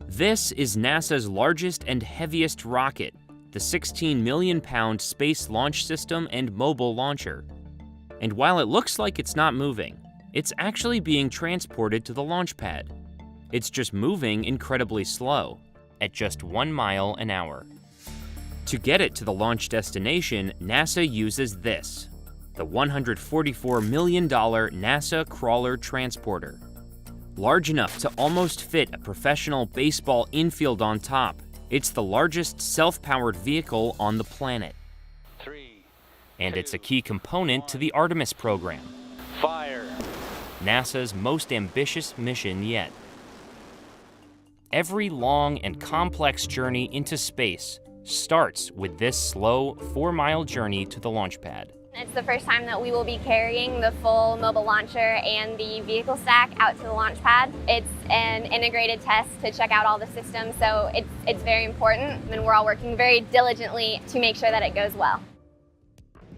This is NASA's largest and heaviest rocket, the 16 million pound Space Launch System and Mobile Launcher. And while it looks like it's not moving, it's actually being transported to the launch pad. It's just moving incredibly slow, at just 1 mile an hour. To get it to the launch destination, NASA uses this, the $144 million NASA Crawler Transporter. Large enough to almost fit a professional baseball infield on top, it's the largest self-powered vehicle on the planet. And it's a key component to the Artemis program. Fire. NASA's most ambitious mission yet. Every long and complex journey into space starts with this slow 4-mile journey to the launch pad. It's the first time that we will be carrying the full mobile launcher and the vehicle stack out to the launch pad. It's an integrated test to check out all the systems, so it's very important, and we're all working very diligently to make sure that it goes well.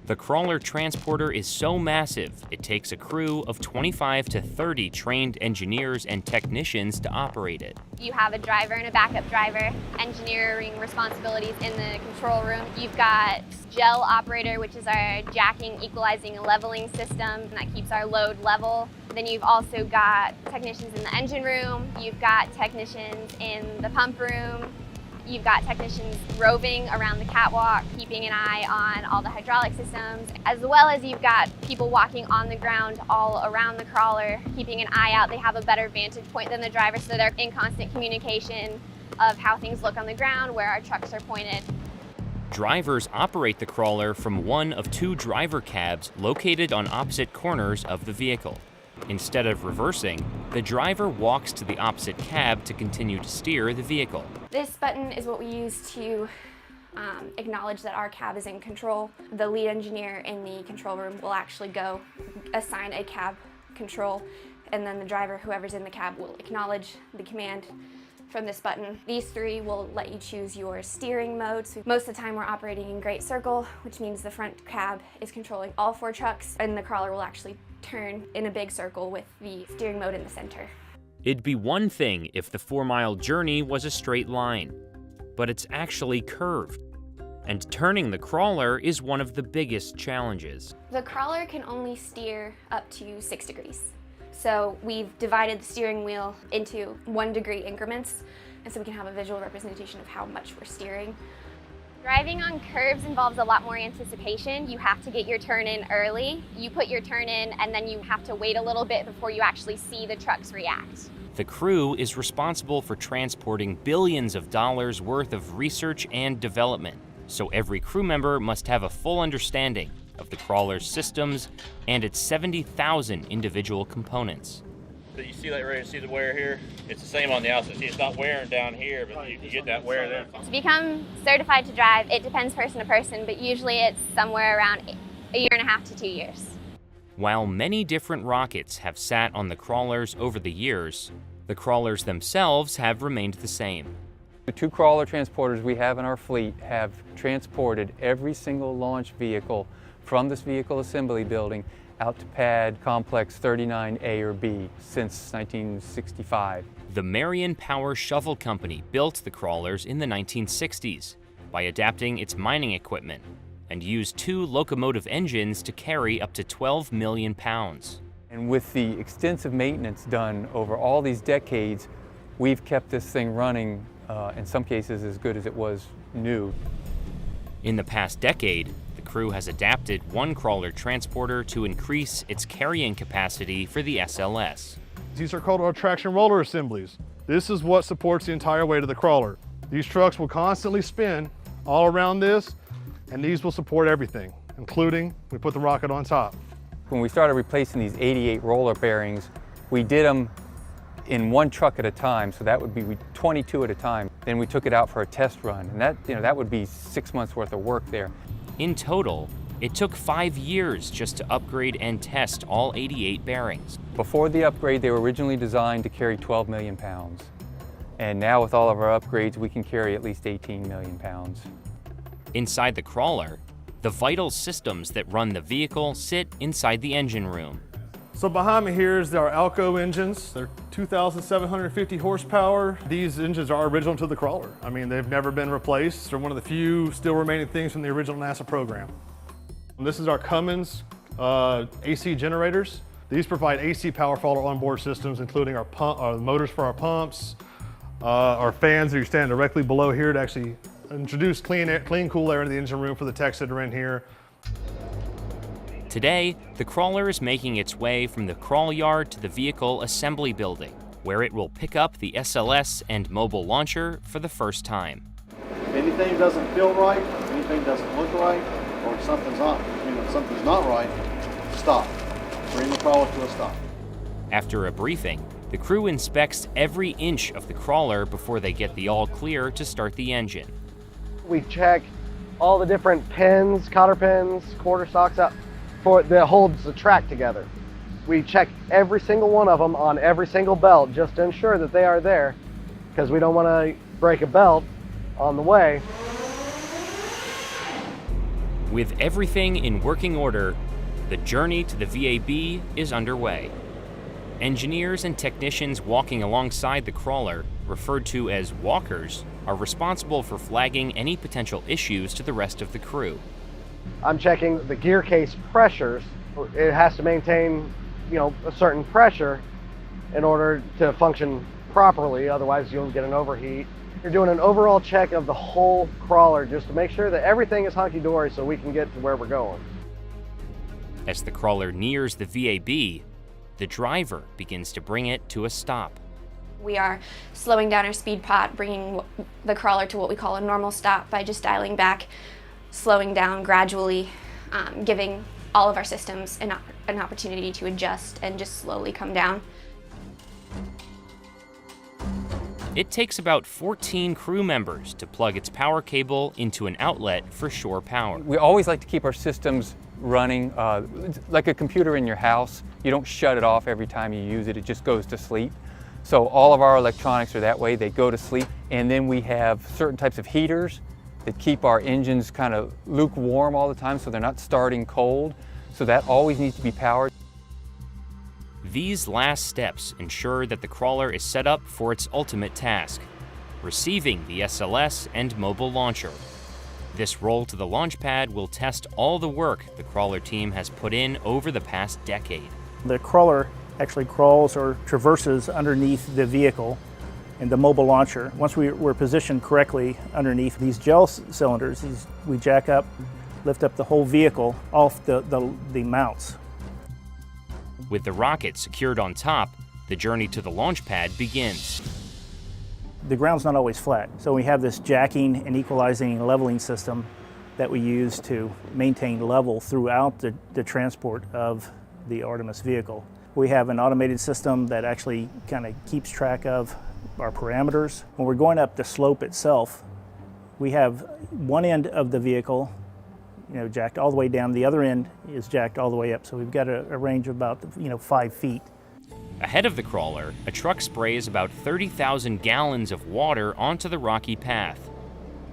The crawler transporter is so massive, it takes a crew of 25 to 30 trained engineers and technicians to operate it. You have a driver and a backup driver, engineering responsibilities in the control room. You've got gel operator, which is our jacking, equalizing, and leveling system that keeps our load level. Then you've also got technicians in the engine room. You've got technicians in the pump room. You've got technicians roving around the catwalk, keeping an eye on all the hydraulic systems, as well as you've got people walking on the ground all around the crawler, keeping an eye out. They have a better vantage point than the driver, so they're in constant communication of how things look on the ground, where our trucks are pointed. Drivers operate the crawler from one of 2 driver cabs located on opposite corners of the vehicle. Instead of reversing, the driver walks to the opposite cab to continue to steer the vehicle. This button is what we use to acknowledge that our cab is in control. The lead engineer in the control room will actually go assign a cab control, and then the driver, whoever's in the cab, will acknowledge the command from this button. These 3 will let you choose your steering mode. So most of the time we're operating in great circle, which means the front cab is controlling all 4 trucks, and the crawler will actually turn in a big circle with the steering mode in the center. It'd be one thing if the 4-mile journey was a straight line, but it's actually curved. And turning the crawler is one of the biggest challenges. The crawler can only steer up to 6 degrees. So we've divided the steering wheel into 1-degree increments, and so we can have a visual representation of how much we're steering. Driving on curves involves a lot more anticipation. You have to get your turn in early. You put your turn in, and then you have to wait a little bit before you actually see the trucks react. The crew is responsible for transporting billions of dollars worth of research and development, so every crew member must have a full understanding of the crawler's systems and its 70,000 individual components. So you see that right? See the wear here? It's the same on the outside. See, it's not wearing down here, but you get that wear there. To become certified to drive, it depends person to person, but usually it's somewhere around 1.5 to 2 years. While many different rockets have sat on the crawlers over the years, the crawlers themselves have remained the same. The 2 crawler transporters we have in our fleet have transported every single launch vehicle from this vehicle assembly building out to pad complex 39A or B since 1965. The Marion Power Shovel Company built the crawlers in the 1960s by adapting its mining equipment and used 2 locomotive engines to carry up to 12 million pounds. And with the extensive maintenance done over all these decades, we've kept this thing running, in some cases as good as it was new. In the past decade, the crew has adapted one crawler transporter to increase its carrying capacity for the SLS. These are called our traction roller assemblies. This is what supports the entire weight of the crawler. These trucks will constantly spin all around this, and these will support everything, including we put the rocket on top. When we started replacing these 88 roller bearings, we did them in 1 truck at a time, so that would be 22 at a time. Then we took it out for a test run, and that would be 6 months worth of work there. In total, it took 5 years just to upgrade and test all 88 bearings. Before the upgrade, they were originally designed to carry 12 million pounds. And now with all of our upgrades, we can carry at least 18 million pounds. Inside the crawler, the vital systems that run the vehicle sit inside the engine room. So behind me here is our Alco engines. They're 2,750 horsepower. These engines are original to the crawler. I mean, they've never been replaced. They're one of the few still remaining things from the original NASA program. And this is our Cummins AC generators. These provide AC power for all our onboard systems, including our motors for our pumps, our fans that are standing directly below here to actually introduce clean, cool air into the engine room for the techs that are in here. Today, the crawler is making its way from the crawl yard to the vehicle assembly building, where it will pick up the SLS and mobile launcher for the first time. If anything doesn't feel right, if anything doesn't look right, or something's not right, stop. Bring the crawler to a stop. After a briefing, the crew inspects every inch of the crawler before they get the all clear to start the engine. We check all the different pins, cotter pins, quarter stocks out that holds the track together. We check every single one of them on every single belt just to ensure that they are there, because we don't want to break a belt on the way. With everything in working order, the journey to the VAB is underway. Engineers and technicians walking alongside the crawler, referred to as walkers, are responsible for flagging any potential issues to the rest of the crew. I'm checking the gear case pressures. It has to maintain, a certain pressure in order to function properly, otherwise you'll get an overheat. You're doing an overall check of the whole crawler just to make sure that everything is hunky-dory so we can get to where we're going. As the crawler nears the VAB, the driver begins to bring it to a stop. We are slowing down our speed pot, bringing the crawler to what we call a normal stop by just dialing back, slowing down gradually, giving all of our systems an opportunity to adjust and just slowly come down. It takes about 14 crew members to plug its power cable into an outlet for shore power. We always like to keep our systems running like a computer in your house. You don't shut it off every time you use it, it just goes to sleep. So all of our electronics are that way, they go to sleep. And then we have certain types of heaters that keep our engines kind of lukewarm all the time so they're not starting cold. So that always needs to be powered. These last steps ensure that the crawler is set up for its ultimate task, receiving the SLS and mobile launcher. This roll to the launch pad will test all the work the crawler team has put in over the past decade. The crawler actually crawls or traverses underneath the vehicle and the mobile launcher. Once we're positioned correctly underneath these gel cylinders, we jack up, lift up the whole vehicle off the mounts. With the rocket secured on top, the journey to the launch pad begins. The ground's not always flat, so we have this jacking and equalizing and leveling system that we use to maintain level throughout the transport of the Artemis vehicle. We have an automated system that actually kind of keeps track of our parameters. When we're going up the slope itself, we have one end of the vehicle jacked all the way down, the other end is jacked all the way up, so we've got a range of about 5 feet. Ahead of the crawler, a truck sprays about 30,000 gallons of water onto the rocky path,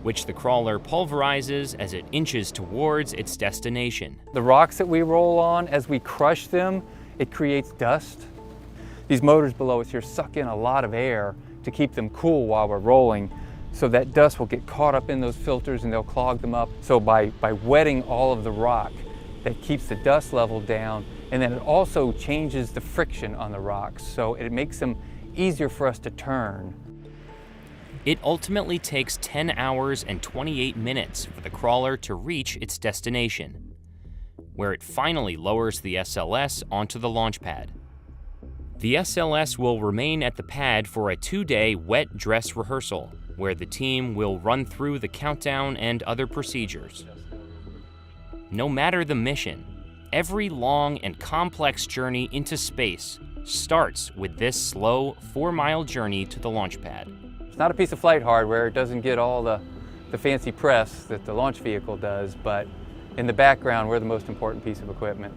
which the crawler pulverizes as it inches towards its destination. The rocks that we roll on, as we crush them, it creates dust. These motors below us here suck in a lot of air to keep them cool while we're rolling, so that dust will get caught up in those filters and they'll clog them up. So by wetting all of the rock, that keeps the dust level down, and then it also changes the friction on the rocks, so it makes them easier for us to turn. It ultimately takes 10 hours and 28 minutes for the crawler to reach its destination, where it finally lowers the SLS onto the launch pad. The SLS will remain at the pad for a 2-day wet dress rehearsal, where the team will run through the countdown and other procedures. No matter the mission, every long and complex journey into space starts with this slow 4-mile journey to the launch pad. It's not a piece of flight hardware, it doesn't get all the fancy press that the launch vehicle does, but in the background, we're the most important piece of equipment.